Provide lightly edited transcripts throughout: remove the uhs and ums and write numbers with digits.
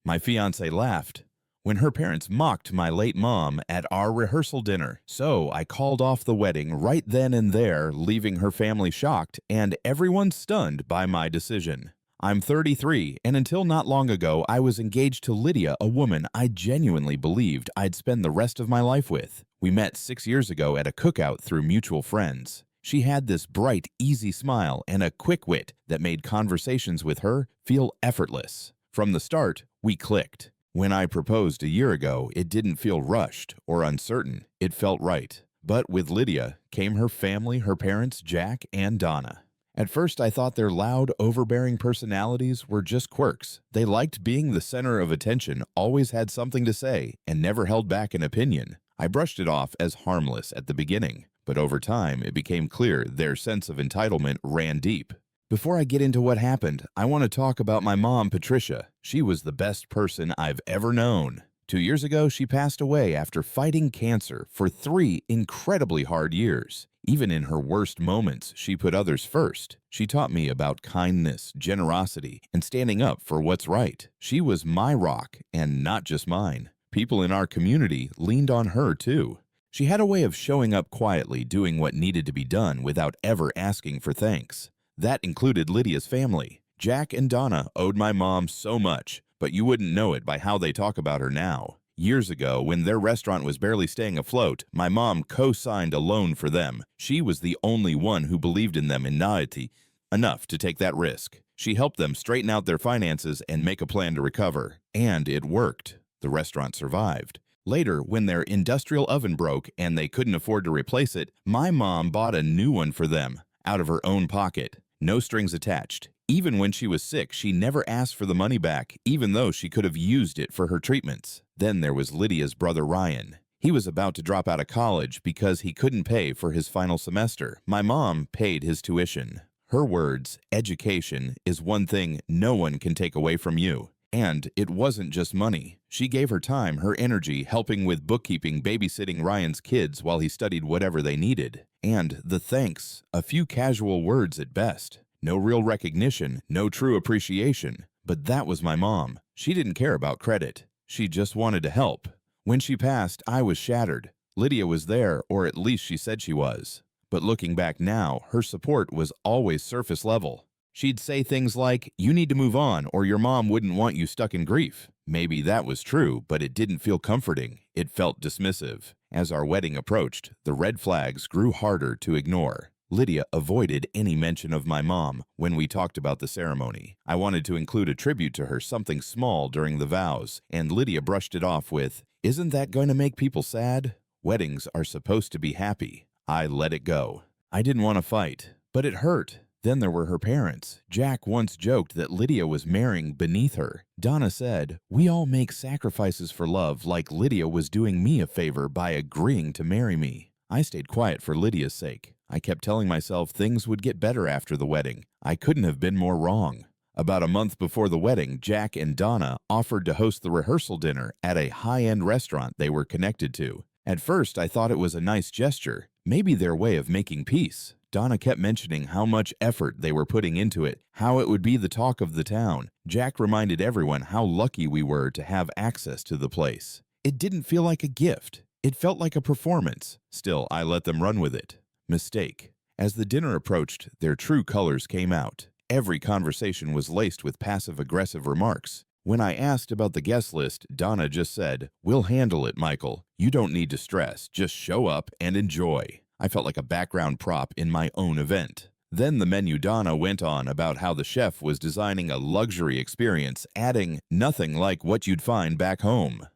My fiancée laughed when her parents mocked my late mom at our rehearsal dinner, so I called off the wedding right then and there, leaving her family shocked and everyone stunned by my decision. I'm 33, and until not long ago, I was engaged to Lydia, a woman I genuinely believed I'd spend the rest of my life with. We met 6 years ago at a cookout through mutual friends. She had this bright, easy smile and a quick wit that made conversations with her feel effortless. From the start, we clicked. When I proposed a year ago, it didn't feel rushed or uncertain. It felt right. But with Lydia came her family, her parents, Jack and Donna. At first, I thought their loud, overbearing personalities were just quirks. They liked being the center of attention, always had something to say, and never held back an opinion. I brushed it off as harmless at the beginning, but over time, it became clear their sense of entitlement ran deep. Before I get into what happened, I want to talk about my mom, Patricia. She was the best person I've ever known. 2 years ago, she passed away after fighting cancer for 3 incredibly hard years. Even in her worst moments, she put others first. She taught me about kindness, generosity, and standing up for what's right. She was my rock, and not just mine. People in our community leaned on her, too. She had a way of showing up quietly, doing what needed to be done without ever asking for thanks. That included Lydia's family. Jack and Donna owed my mom so much, but you wouldn't know it by how they talk about her now. Years ago, when their restaurant was barely staying afloat, my mom co-signed a loan for them. She was the only one who believed in them enough to take that risk. She helped them straighten out their finances and make a plan to recover. And it worked. The restaurant survived. Later, when their industrial oven broke and they couldn't afford to replace it, my mom bought a new one for them, out of her own pocket. No strings attached. Even when she was sick, she never asked for the money back, even though she could have used it for her treatments. Then there was Lydia's brother Ryan. He was about to drop out of college because he couldn't pay for his final semester. My mom paid his tuition. Her words, "Education is one thing no one can take away from you." And it wasn't just money. She gave her time, her energy, helping with bookkeeping, babysitting Ryan's kids while he studied whatever they needed. And the thanks, a few casual words at best. No real recognition, no true appreciation. But that was my mom. She didn't care about credit. She just wanted to help. When she passed, I was shattered. Lydia was there, or at least she said she was. But looking back now, her support was always surface level. She'd say things like, "You need to move on, or your mom wouldn't want you stuck in grief." Maybe that was true, but it didn't feel comforting. It felt dismissive. As our wedding approached, the red flags grew harder to ignore. Lydia avoided any mention of my mom when we talked about the ceremony. I wanted to include a tribute to her, something small during the vows, and Lydia brushed it off with, "Isn't that going to make people sad? Weddings are supposed to be happy." I let it go. I didn't want to fight, but it hurt. Then there were her parents. Jack once joked that Lydia was marrying beneath her. Donna said, "We all make sacrifices for love, like Lydia was doing me a favor by agreeing to marry me." I stayed quiet for Lydia's sake. I kept telling myself things would get better after the wedding. I couldn't have been more wrong. About a month before the wedding, Jack and Donna offered to host the rehearsal dinner at a high-end restaurant they were connected to. At first, I thought it was a nice gesture, maybe their way of making peace. Donna kept mentioning how much effort they were putting into it, how it would be the talk of the town. Jack reminded everyone how lucky we were to have access to the place. It didn't feel like a gift. It felt like a performance. Still, I let them run with it. Mistake. As the dinner approached, their true colors came out. Every conversation was laced with passive-aggressive remarks. When I asked about the guest list, Donna just said, "We'll handle it, Michael. You don't need to stress. Just show up and enjoy." I felt like a background prop in my own event. Then the menu. Donna went on about how the chef was designing a luxury experience, adding, "Nothing like what you'd find back home."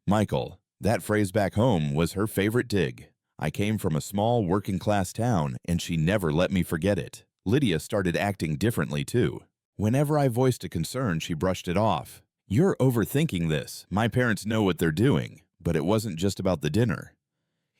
Michael, that phrase "back home" was her favorite dig. I came from a small working-class town, and she never let me forget it. Lydia started acting differently, too. Whenever I voiced a concern, she brushed it off. "You're overthinking this. My parents know what they're doing." But it wasn't just about the dinner.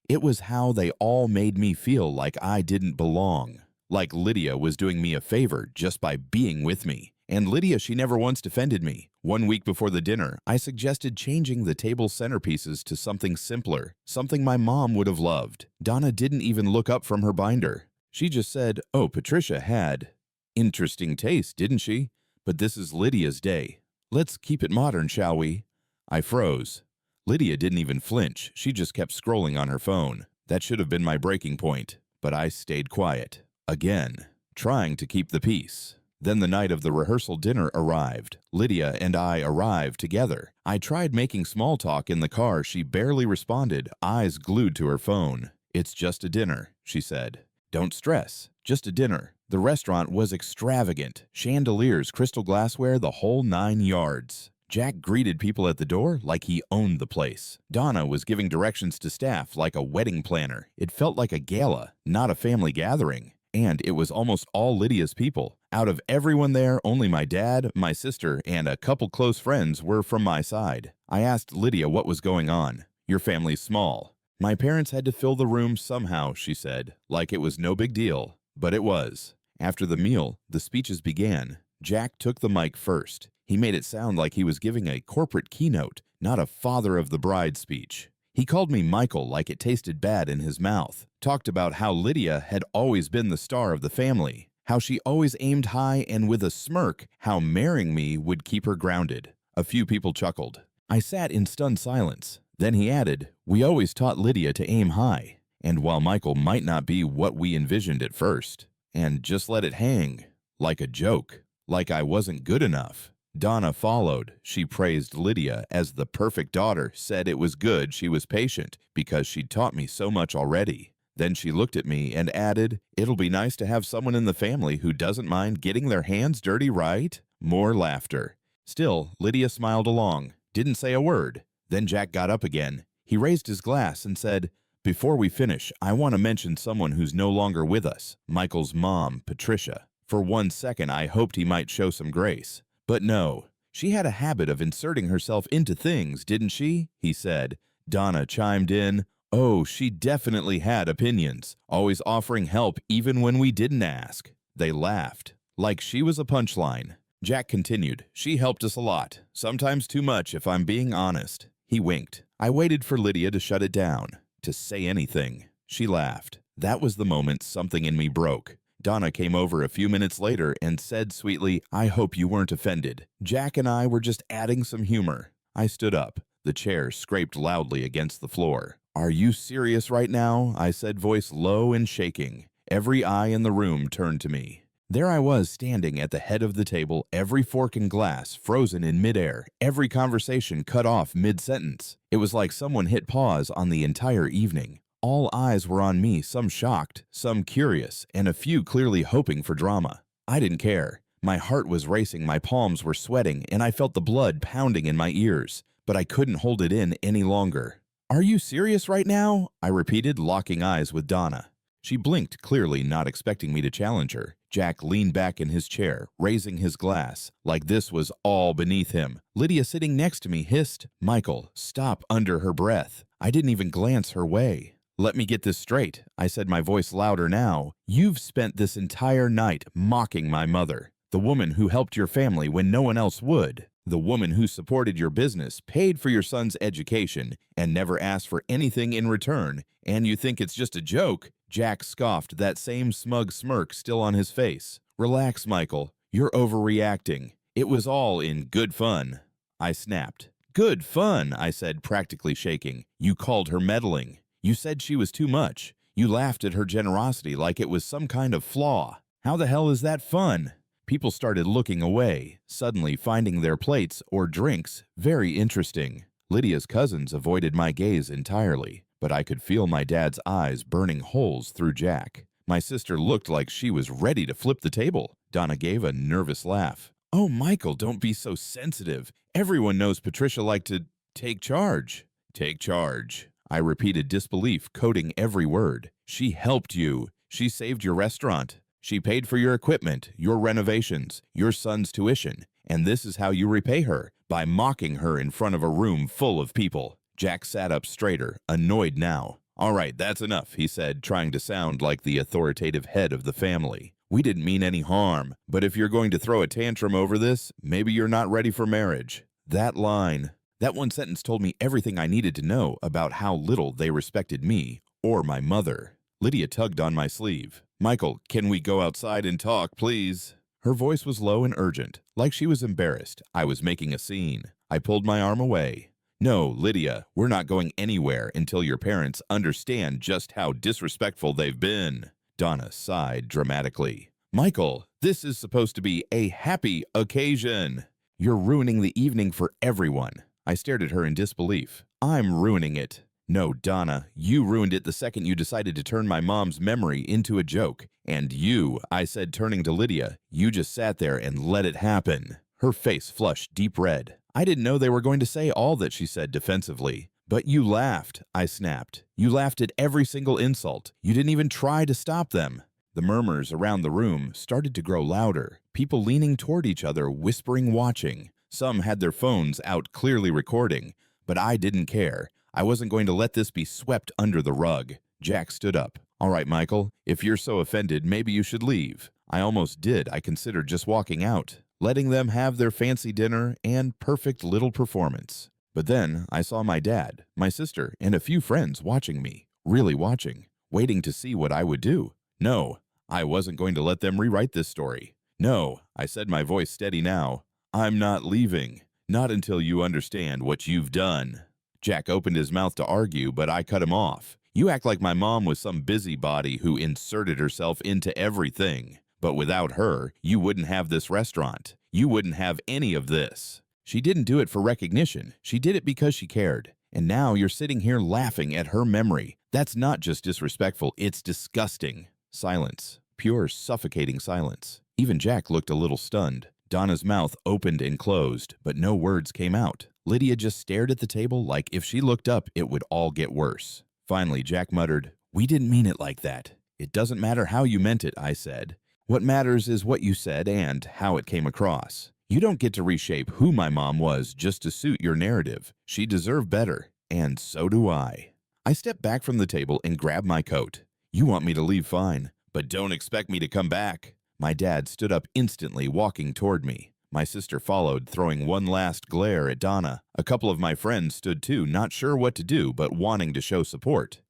It was how they all made me feel like I didn't belong. Like Lydia was doing me a favor just by being with me. And Lydia, she never once defended me. 1 week before the dinner, I suggested changing the table centerpieces to something simpler, something my mom would have loved. Donna didn't even look up from her binder. She just said, "Oh, Patricia had interesting taste, didn't she? But this is Lydia's day." Let's keep it modern, shall we? I froze. Lydia didn't even flinch. She just kept scrolling on her phone. That should have been my breaking point, but I stayed quiet. Again, trying to keep the peace. Then the night of the rehearsal dinner arrived. Lydia and I arrived together. I tried making small talk in the car. She barely responded, eyes glued to her phone. It's just a dinner, she said. Don't stress, just a dinner. The restaurant was extravagant. Chandeliers, crystal glassware, the whole 9 yards. Jack greeted people at the door like he owned the place. Donna was giving directions to staff like a wedding planner. It felt like a gala, not a family gathering. And it was almost all Lydia's people. Out of everyone there, only my dad, my sister, and a couple close friends were from my side. I asked Lydia what was going on. Your family's small. My parents had to fill the room somehow, she said, like it was no big deal. But it was. After the meal, the speeches began. Jack took the mic first. He made it sound like he was giving a corporate keynote, not a father of the bride speech. He called me Michael like it tasted bad in his mouth, talked about how Lydia had always been the star of the family, how she always aimed high, and with a smirk, how marrying me would keep her grounded. A few people chuckled. I sat in stunned silence. Then he added, we always taught Lydia to aim high, and while Michael might not be what we envisioned at first, and just let it hang, like a joke, like I wasn't good enough. Donna followed. She praised Lydia as the perfect daughter, said it was good she was patient because she'd taught me so much already. Then she looked at me and added, it'll be nice to have someone in the family who doesn't mind getting their hands dirty, right? More laughter. Still, Lydia smiled along, didn't say a word. Then Jack got up again. He raised his glass and said, before we finish, I want to mention someone who's no longer with us, Michael's mom, Patricia. For 1 second, I hoped he might show some grace. But no, she had a habit of inserting herself into things, didn't she? He said. Donna chimed in. Oh, she definitely had opinions, always offering help even when we didn't ask. They laughed, like she was a punchline. Jack continued, she helped us a lot, sometimes too much if I'm being honest. He winked. I waited for Lydia to shut it down, to say anything. She laughed. That was the moment something in me broke. Donna came over a few minutes later and said sweetly, I hope you weren't offended. Jack and I were just adding some humor. I stood up. The chair scraped loudly against the floor. Are you serious right now? I said, voice low and shaking. Every eye in the room turned to me. There I was standing at the head of the table, every fork and glass frozen in midair, every conversation cut off mid-sentence. It was like someone hit pause on the entire evening. All eyes were on me, some shocked, some curious, and a few clearly hoping for drama. I didn't care. My heart was racing, my palms were sweating, and I felt the blood pounding in my ears, but I couldn't hold it in any longer. Are you serious right now? I repeated, locking eyes with Donna. She blinked, clearly not expecting me to challenge her. Jack leaned back in his chair, raising his glass, like this was all beneath him. Lydia, sitting next to me, hissed, Michael, stop, under her breath. I didn't even glance her way. Let me get this straight, I said, my voice louder now. You've spent this entire night mocking my mother, the woman who helped your family when no one else would, the woman who supported your business, paid for your son's education, and never asked for anything in return, and you think it's just a joke? Jack scoffed, that same smug smirk still on his face. Relax, Michael. You're overreacting. It was all in good fun. I snapped. Good fun, I said, practically shaking. You called her meddling. You said she was too much. You laughed at her generosity like it was some kind of flaw. How the hell is that fun? People started looking away, suddenly finding their plates or drinks very interesting. Lydia's cousins avoided my gaze entirely, but I could feel my dad's eyes burning holes through Jack. My sister looked like she was ready to flip the table. Donna gave a nervous laugh. Oh, Michael, don't be so sensitive. Everyone knows Patricia liked to take charge. Take charge. I repeated, disbelief coating every word. She helped you. She saved your restaurant. She paid for your equipment, your renovations, your son's tuition. And this is how you repay her, by mocking her in front of a room full of people. Jack sat up straighter, annoyed now. All right, that's enough, he said, trying to sound like the authoritative head of the family. We didn't mean any harm, but if you're going to throw a tantrum over this, maybe you're not ready for marriage. That line. That one sentence told me everything I needed to know about how little they respected me or my mother. Lydia tugged on my sleeve. Michael, can we go outside and talk, please? Her voice was low and urgent, like she was embarrassed I was making a scene. I pulled my arm away. No, Lydia, we're not going anywhere until your parents understand just how disrespectful they've been. Donna sighed dramatically. Michael, this is supposed to be a happy occasion. You're ruining the evening for everyone. I stared at her in disbelief. I'm ruining it. No, Donna, you ruined it the second you decided to turn my mom's memory into a joke. And you, I said, turning to Lydia, you just sat there and let it happen. Her face flushed deep red. I didn't know they were going to say all that she said defensively. But you laughed, I snapped. You laughed at every single insult. You didn't even try to stop them. The murmurs around the room started to grow louder, people leaning toward each other, whispering, watching. Some had their phones out clearly recording, but I didn't care. I wasn't going to let this be swept under the rug. Jack stood up. All right, Michael, if you're so offended, maybe you should leave. I almost did. I considered just walking out, letting them have their fancy dinner and perfect little performance. But then I saw my dad, my sister, and a few friends watching me, really watching, waiting to see what I would do. No, I wasn't going to let them rewrite this story. No, I said, my voice steady now. I'm not leaving. Not until you understand what you've done. Jack opened his mouth to argue, but I cut him off. You act like my mom was some busybody who inserted herself into everything. But without her, you wouldn't have this restaurant. You wouldn't have any of this. She didn't do it for recognition. She did it because she cared. And now you're sitting here laughing at her memory. That's not just disrespectful, it's disgusting. Silence. Pure, suffocating silence. Even Jack looked a little stunned. Donna's mouth opened and closed, but no words came out. Lydia just stared at the table like if she looked up, it would all get worse. Finally, Jack muttered, "We didn't mean it like that." "It doesn't matter how you meant it," I said. "What matters is what you said and how it came across. You don't get to reshape who my mom was just to suit your narrative. She deserved better, and so do I." I stepped back from the table and grabbed my coat. "You want me to leave, fine, but don't expect me to come back." My dad stood up instantly, walking toward me. My sister followed, throwing one last glare at Donna. A couple of my friends stood too, not sure what to do, but wanting to show support.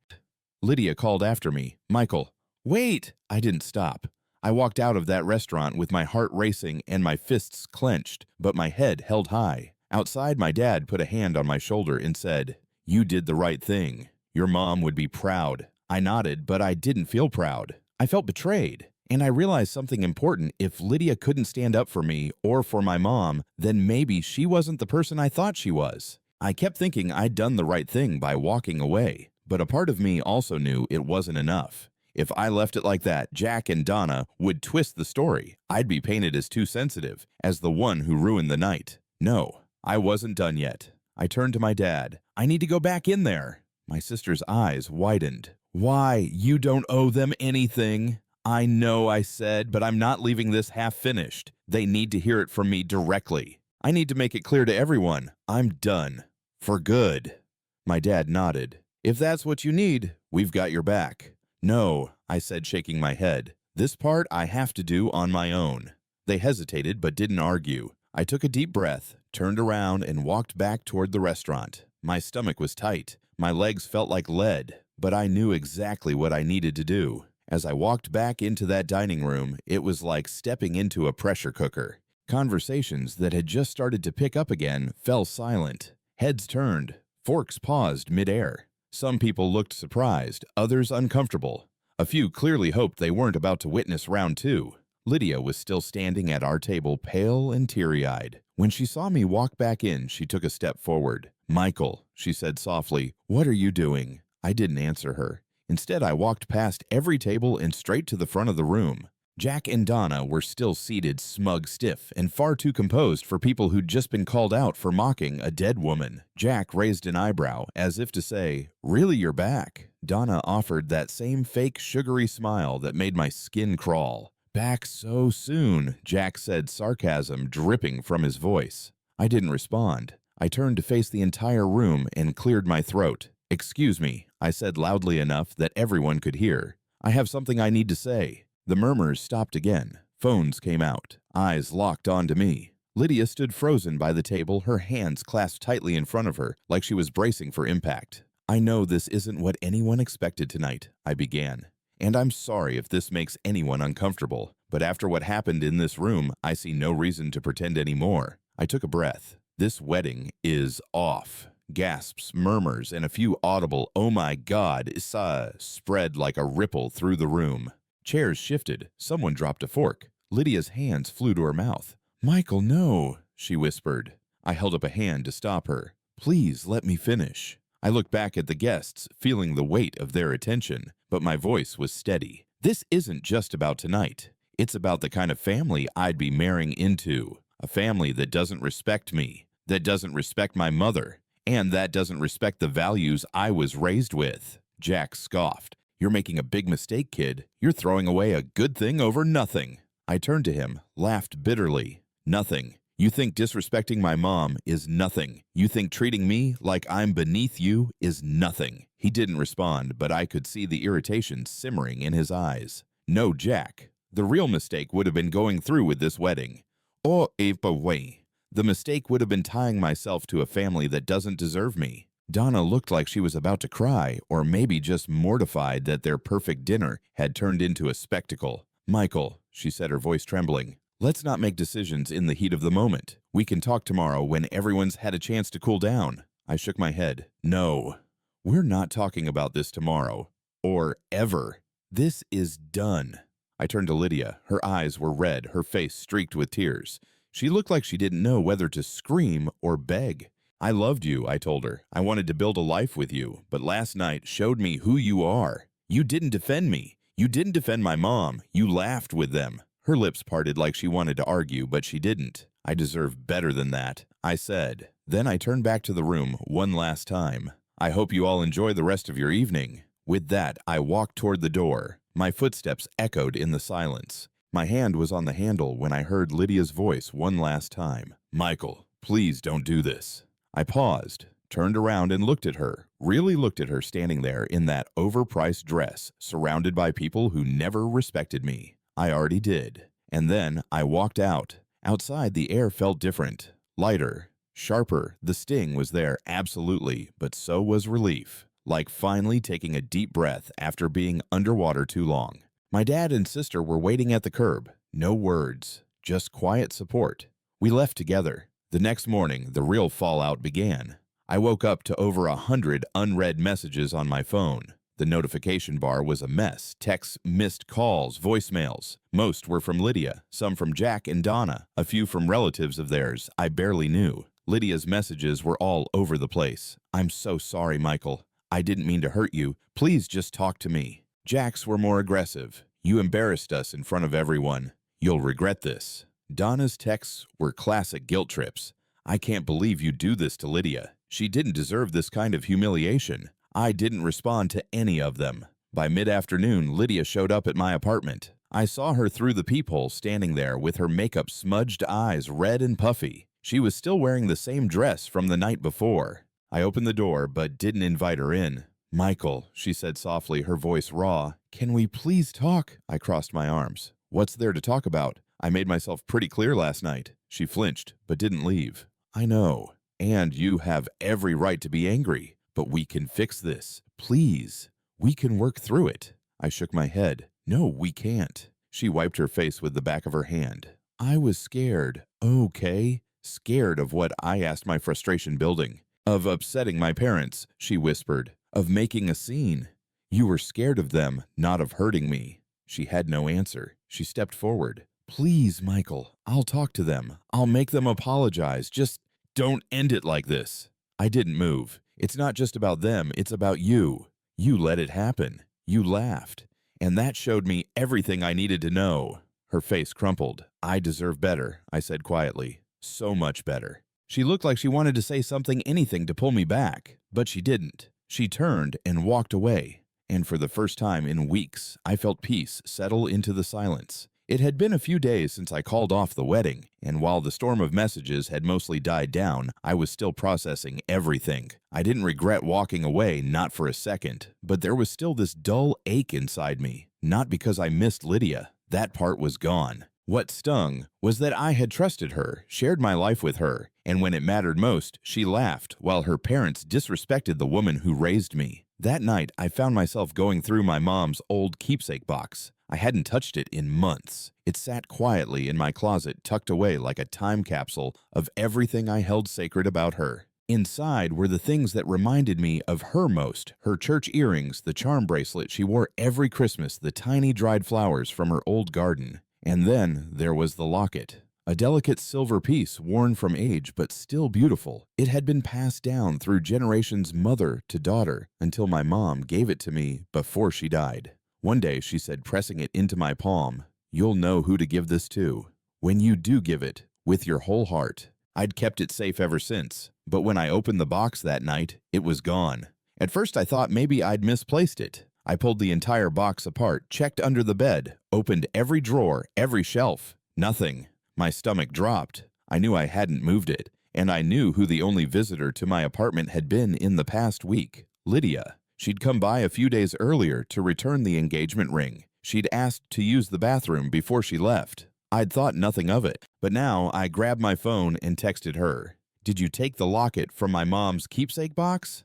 Lydia called after me, "Michael, wait!" I didn't stop. I walked out of that restaurant with my heart racing and my fists clenched, but my head held high. Outside, my dad put a hand on my shoulder and said, "You did the right thing. Your mom would be proud." I nodded, but I didn't feel proud. I felt betrayed. And I realized something important. If Lydia couldn't stand up for me or for my mom, then maybe she wasn't the person I thought she was. I kept thinking I'd done the right thing by walking away, but a part of me also knew it wasn't enough. If I left it like that, Jack and Donna would twist the story. I'd be painted as too sensitive, as the one who ruined the night. No, I wasn't done yet. I turned to my dad. "I need to go back in there." My sister's eyes widened. "Why? You don't owe them anything." "I know," I said, "but I'm not leaving this half-finished. They need to hear it from me directly. I need to make it clear to everyone. I'm done. For good." My dad nodded. "If that's what you need, we've got your back." "No," I said, shaking my head. "This part I have to do on my own." They hesitated but didn't argue. I took a deep breath, turned around, and walked back toward the restaurant. My stomach was tight. My legs felt like lead, but I knew exactly what I needed to do. As I walked back into that dining room, it was like stepping into a pressure cooker. Conversations that had just started to pick up again fell silent. Heads turned. Forks paused midair. Some people looked surprised, others uncomfortable. A few clearly hoped they weren't about to witness round two. Lydia was still standing at our table, pale and teary-eyed. When she saw me walk back in, she took a step forward. "Michael," she said softly, "what are you doing?" I didn't answer her. Instead, I walked past every table and straight to the front of the room. Jack and Donna were still seated, smug, stiff, and far too composed for people who'd just been called out for mocking a dead woman. Jack raised an eyebrow, as if to say, "Really, you're back?" Donna offered that same fake sugary smile that made my skin crawl. "Back so soon," Jack said, sarcasm dripping from his voice. I didn't respond. I turned to face the entire room and cleared my throat. "Excuse me," I said loudly enough that everyone could hear. "I have something I need to say." The murmurs stopped again. Phones came out. Eyes locked onto me. Lydia stood frozen by the table, her hands clasped tightly in front of her, like she was bracing for impact. "I know this isn't what anyone expected tonight," I began. "And I'm sorry if this makes anyone uncomfortable. But after what happened in this room, I see no reason to pretend anymore. I took a breath. This wedding is off. Gasps, murmurs, and a few audible "oh my God" spread like a ripple through the room. Chairs shifted. Someone dropped a fork. Lydia's hands flew to her mouth. "Michael, no," she whispered. I held up a hand to stop her. "Please let me finish." I looked back at the guests, feeling the weight of their attention, but my voice was steady. This isn't just about tonight. It's about the kind of family I'd be marrying into. A family that doesn't respect me, that doesn't respect my mother, and that doesn't respect the values I was raised with. Jack scoffed. "You're making a big mistake, kid. You're throwing away a good thing over nothing." I turned to him, laughed bitterly. "Nothing. You think disrespecting my mom is nothing. You think treating me like I'm beneath you is nothing." He didn't respond, but I could see the irritation simmering in his eyes. "No, Jack. The real mistake would have been going through with this wedding. Or way. The mistake would have been tying myself to a family that doesn't deserve me." Donna looked like she was about to cry, or maybe just mortified that their perfect dinner had turned into a spectacle. "Michael," she said, her voice trembling, "let's not make decisions in the heat of the moment. We can talk tomorrow when everyone's had a chance to cool down." I shook my head. "No, we're not talking about this tomorrow. Or ever. This is done." I turned to Lydia. Her eyes were red, her face streaked with tears. She looked like she didn't know whether to scream or beg. "I loved you," I told her. "I wanted to build a life with you, but last night showed me who you are. You didn't defend me. You didn't defend my mom. You laughed with them." Her lips parted like she wanted to argue, but she didn't. "I deserve better than that," I said. Then I turned back to the room one last time. "I hope you all enjoy the rest of your evening." With that, I walked toward the door. My footsteps echoed in the silence. My hand was on the handle when I heard Lydia's voice one last time. "Michael, please don't do this." I paused, turned around and looked at her, really looked at her standing there in that overpriced dress, surrounded by people who never respected me. I already did. And then I walked out. Outside, the air felt different, lighter, sharper. The sting was there, absolutely, but so was relief. Like finally taking a deep breath after being underwater too long. My dad and sister were waiting at the curb. No words, just quiet support. We left together. The next morning, the real fallout began. I woke up to over 100 unread messages on my phone. The notification bar was a mess. Texts, missed calls, voicemails. Most were from Lydia, some from Jack and Donna, a few from relatives of theirs I barely knew. Lydia's messages were all over the place. "I'm so sorry, Michael. I didn't mean to hurt you. Please just talk to me." Jack's were more aggressive. "You embarrassed us in front of everyone. You'll regret this." Donna's texts were classic guilt trips. "I can't believe you do this to Lydia. She didn't deserve this kind of humiliation." I didn't respond to any of them. By mid-afternoon, Lydia showed up at my apartment. I saw her through the peephole standing there with her makeup smudged eyes red and puffy. She was still wearing the same dress from the night before. I opened the door but didn't invite her in. "Michael," she said softly, her voice raw. "Can we please talk?" I crossed my arms. "What's there to talk about? I made myself pretty clear last night." She flinched, but didn't leave. "I know, and you have every right to be angry. But we can fix this. Please. We can work through it." I shook my head. "No, we can't." She wiped her face with the back of her hand. "I was scared. Okay. Scared of what I asked my frustration building. Of upsetting my parents," she whispered. "Of making a scene. You were scared of them, not of hurting me." She had no answer. She stepped forward. "Please, Michael. I'll talk to them. I'll make them apologize. Just don't end it like this." I didn't move. "It's not just about them, it's about you. You let it happen. You laughed. And that showed me everything I needed to know." Her face crumpled. "I deserve better," I said quietly. "So much better." She looked like she wanted to say something, anything to pull me back, but she didn't. She turned and walked away. And for the first time in weeks, I felt peace settle into the silence. It had been a few days since I called off the wedding, and while the storm of messages had mostly died down, I was still processing everything. I didn't regret walking away, not for a second, but there was still this dull ache inside me. Not because I missed Lydia. That part was gone. What stung was that I had trusted her, shared my life with her, and when it mattered most, she laughed while her parents disrespected the woman who raised me. That night, I found myself going through my mom's old keepsake box. I hadn't touched it in months. It sat quietly in my closet, tucked away like a time capsule of everything I held sacred about her. Inside were the things that reminded me of her most: her church earrings, the charm bracelet she wore every Christmas, the tiny dried flowers from her old garden. And then there was the locket. A delicate silver piece, worn from age but still beautiful. It had been passed down through generations, mother to daughter, until my mom gave it to me before she died. One day she said, pressing it into my palm, "You'll know who to give this to when you do give it with your whole heart." I'd kept it safe ever since, but when I opened the box that night, it was gone. At first I thought maybe I'd misplaced it. I pulled the entire box apart, checked under the bed, opened every drawer, every shelf. Nothing. My stomach dropped. I knew I hadn't moved it, and I knew who the only visitor to my apartment had been in the past week: Lydia. She'd come by a few days earlier to return the engagement ring. She'd asked to use the bathroom before she left. I'd thought nothing of it, but now I grabbed my phone and texted her, "Did you take the locket from my mom's keepsake box?"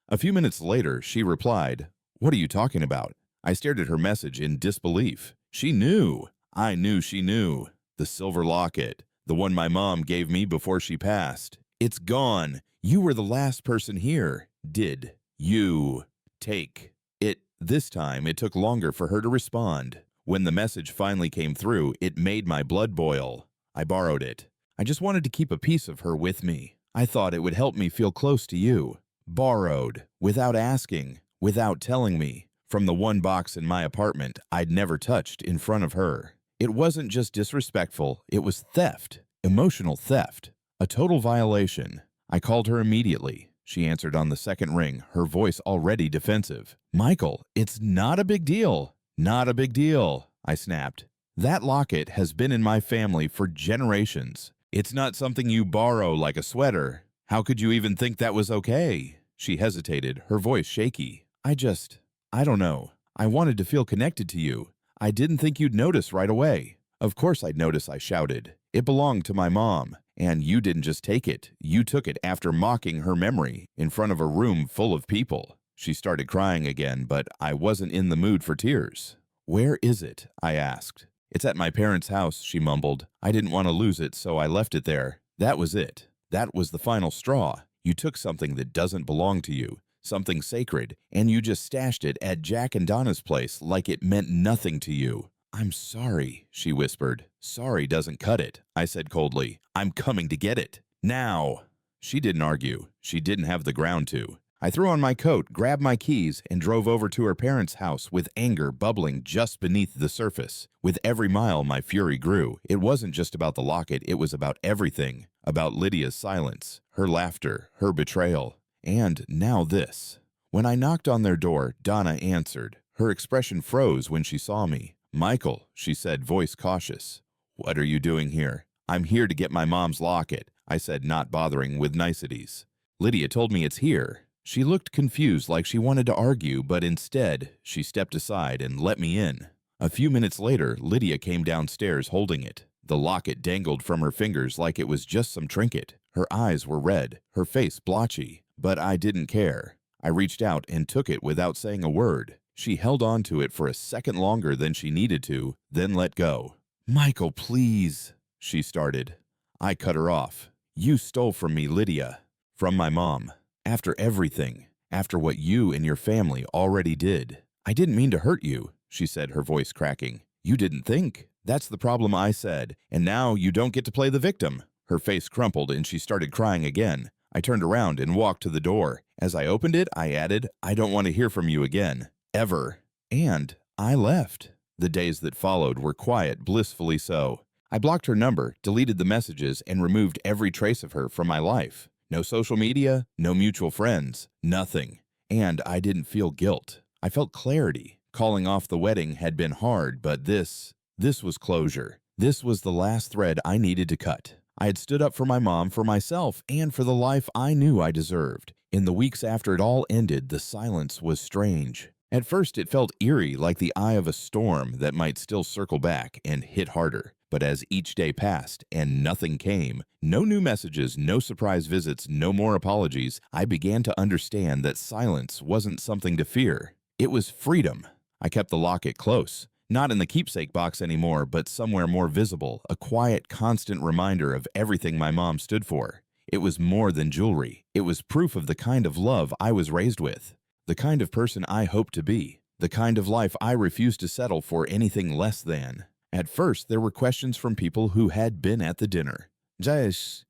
A few minutes later, she replied, "What are you talking about?" I stared at her message in disbelief. She knew. I knew she knew. The silver locket, the one my mom gave me before she passed. "It's gone. You were the last person here. Did you take it?" This time, it took longer for her to respond. When the message finally came through, it made my blood boil. "I borrowed it. I just wanted to keep a piece of her with me. I thought it would help me feel close to you." Borrowed, without asking, without telling me, from the one box in my apartment I'd never touched in front of her. It wasn't just disrespectful, it was theft, emotional theft, a total violation. I called her immediately. She answered on the second ring, her voice already defensive. "Michael, it's not a big deal." "Not a big deal," I snapped. "That locket has been in my family for generations. It's not something you borrow like a sweater. How could you even think that was okay?" She hesitated, her voice shaky. I don't know. I wanted to feel connected to you. I didn't think you'd notice right away." "Of course I'd notice," I shouted. "It belonged to my mom, and you didn't just take it. You took it after mocking her memory in front of a room full of people." She started crying again, but I wasn't in the mood for tears. "Where is it?" I asked. "It's at my parents' house," she mumbled. "I didn't want to lose it, so I left it there. That was it. That was the final straw. You took something that doesn't belong to you, something sacred, and you just stashed it at Jack and Donna's place like it meant nothing to you." "I'm sorry," she whispered. "Sorry doesn't cut it," I said coldly. "I'm coming to get it. Now." She didn't argue. She didn't have the ground to. I threw on my coat, grabbed my keys, and drove over to her parents' house with anger bubbling just beneath the surface. With every mile, my fury grew. It wasn't just about the locket, it was about everything. About Lydia's silence, her laughter, her betrayal. And now this. When I knocked on their door, Donna answered. Her expression froze when she saw me. "Michael," she said, voice cautious. "What are you doing here?" "I'm here to get my mom's locket," I said, not bothering with niceties. "Lydia told me it's here." She looked confused, like she wanted to argue, but instead, she stepped aside and let me in. A few minutes later, Lydia came downstairs holding it. The locket dangled from her fingers like it was just some trinket. Her eyes were red, her face blotchy, but I didn't care. I reached out and took it without saying a word. She held on to it for a second longer than she needed to, then let go. "Michael, please," she started. I cut her off. "You stole from me, Lydia. From my mom. After everything. After what you and your family already did." "I didn't mean to hurt you," she said, her voice cracking. "You didn't think." "That's the problem," I said. "And now you don't get to play the victim." Her face crumpled and she started crying again. I turned around and walked to the door. As I opened it, I added, "I don't want to hear from you again. Ever." And I left. The days that followed were quiet, blissfully so. I blocked her number, deleted the messages, and removed every trace of her from my life. No social media, no mutual friends, nothing. And I didn't feel guilt. I felt clarity. Calling off the wedding had been hard, but this was closure. This was the last thread I needed to cut. I had stood up for my mom, for myself, and for the life I knew I deserved. In the weeks after it all ended, the silence was strange. At first, it felt eerie, like the eye of a storm that might still circle back and hit harder. But as each day passed and nothing came, no new messages, no surprise visits, no more apologies, I began to understand that silence wasn't something to fear. It was freedom. I kept the locket close. Not in the keepsake box anymore, but somewhere more visible, a quiet, constant reminder of everything my mom stood for. It was more than jewelry. It was proof of the kind of love I was raised with, the kind of person I hope to be, the kind of life I refuse to settle for anything less than. At first, there were questions from people who had been at the dinner. Jais,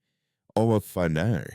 faner.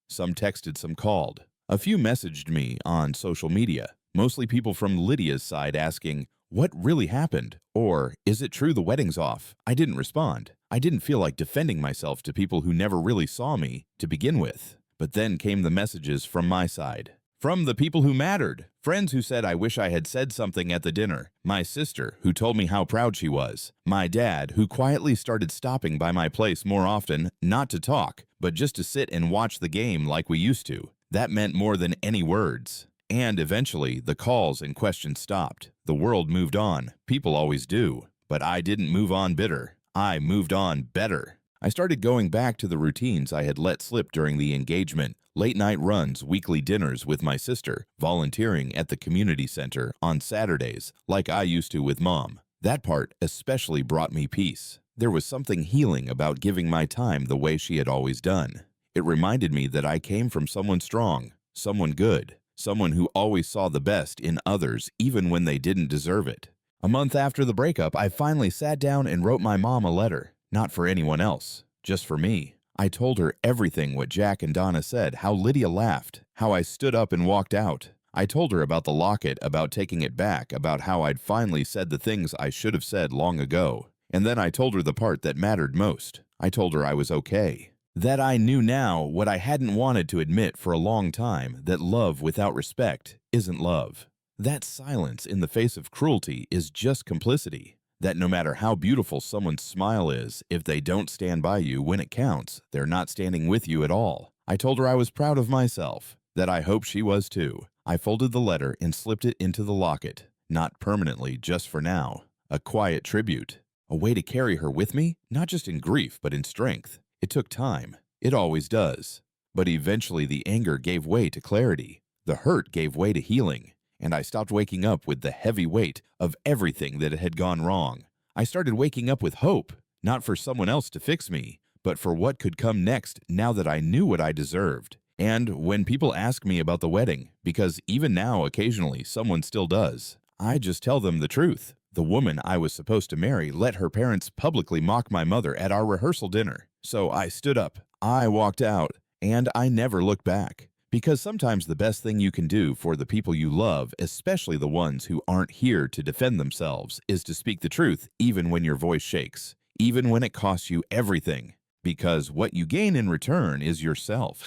Some texted, some called. A few messaged me on social media, mostly people from Lydia's side asking, "What really happened?" Or, "Is it true the wedding's off?" I didn't respond. I didn't feel like defending myself to people who never really saw me to begin with. But then came the messages from my side. From the people who mattered. Friends who said I wish I had said something at the dinner. My sister, who told me how proud she was. My dad, who quietly started stopping by my place more often, not to talk, but just to sit and watch the game like we used to. That meant more than any words. And eventually, the calls and questions stopped. The world moved on. People always do. But I didn't move on bitter. I moved on better. I started going back to the routines I had let slip during the engagement. Late-night runs, weekly dinners with my sister, volunteering at the community center on Saturdays like I used to with Mom. That part especially brought me peace. There was something healing about giving my time the way she had always done. It reminded me that I came from someone strong, someone good, someone who always saw the best in others even when they didn't deserve it. A month after the breakup, I finally sat down and wrote my mom a letter. Not for anyone else, just for me. I told her everything what Jack and Donna said, how Lydia laughed, how I stood up and walked out. I told her about the locket, about taking it back, about how I'd finally said the things I should have said long ago. And then I told her the part that mattered most. I told her I was okay. That I knew now what I hadn't wanted to admit for a long time, that love without respect isn't love. That silence in the face of cruelty is just complicity. That no matter how beautiful someone's smile is, if they don't stand by you when it counts, they're not standing with you at all. I told her I was proud of myself, that I hoped she was too. I folded the letter and slipped it into the locket. Not permanently, just for now. A quiet tribute. A way to carry her with me, not just in grief, but in strength. It took time. It always does. But eventually the anger gave way to clarity. The hurt gave way to healing. And I stopped waking up with the heavy weight of everything that had gone wrong. I started waking up with hope, not for someone else to fix me, but for what could come next now that I knew what I deserved. And when people ask me about the wedding, because even now occasionally someone still does, I just tell them the truth. The woman I was supposed to marry let her parents publicly mock my mother at our rehearsal dinner. So I stood up, I walked out, and I never looked back. Because sometimes the best thing you can do for the people you love, especially the ones who aren't here to defend themselves, is to speak the truth even when your voice shakes, even when it costs you everything. Because what you gain in return is yourself.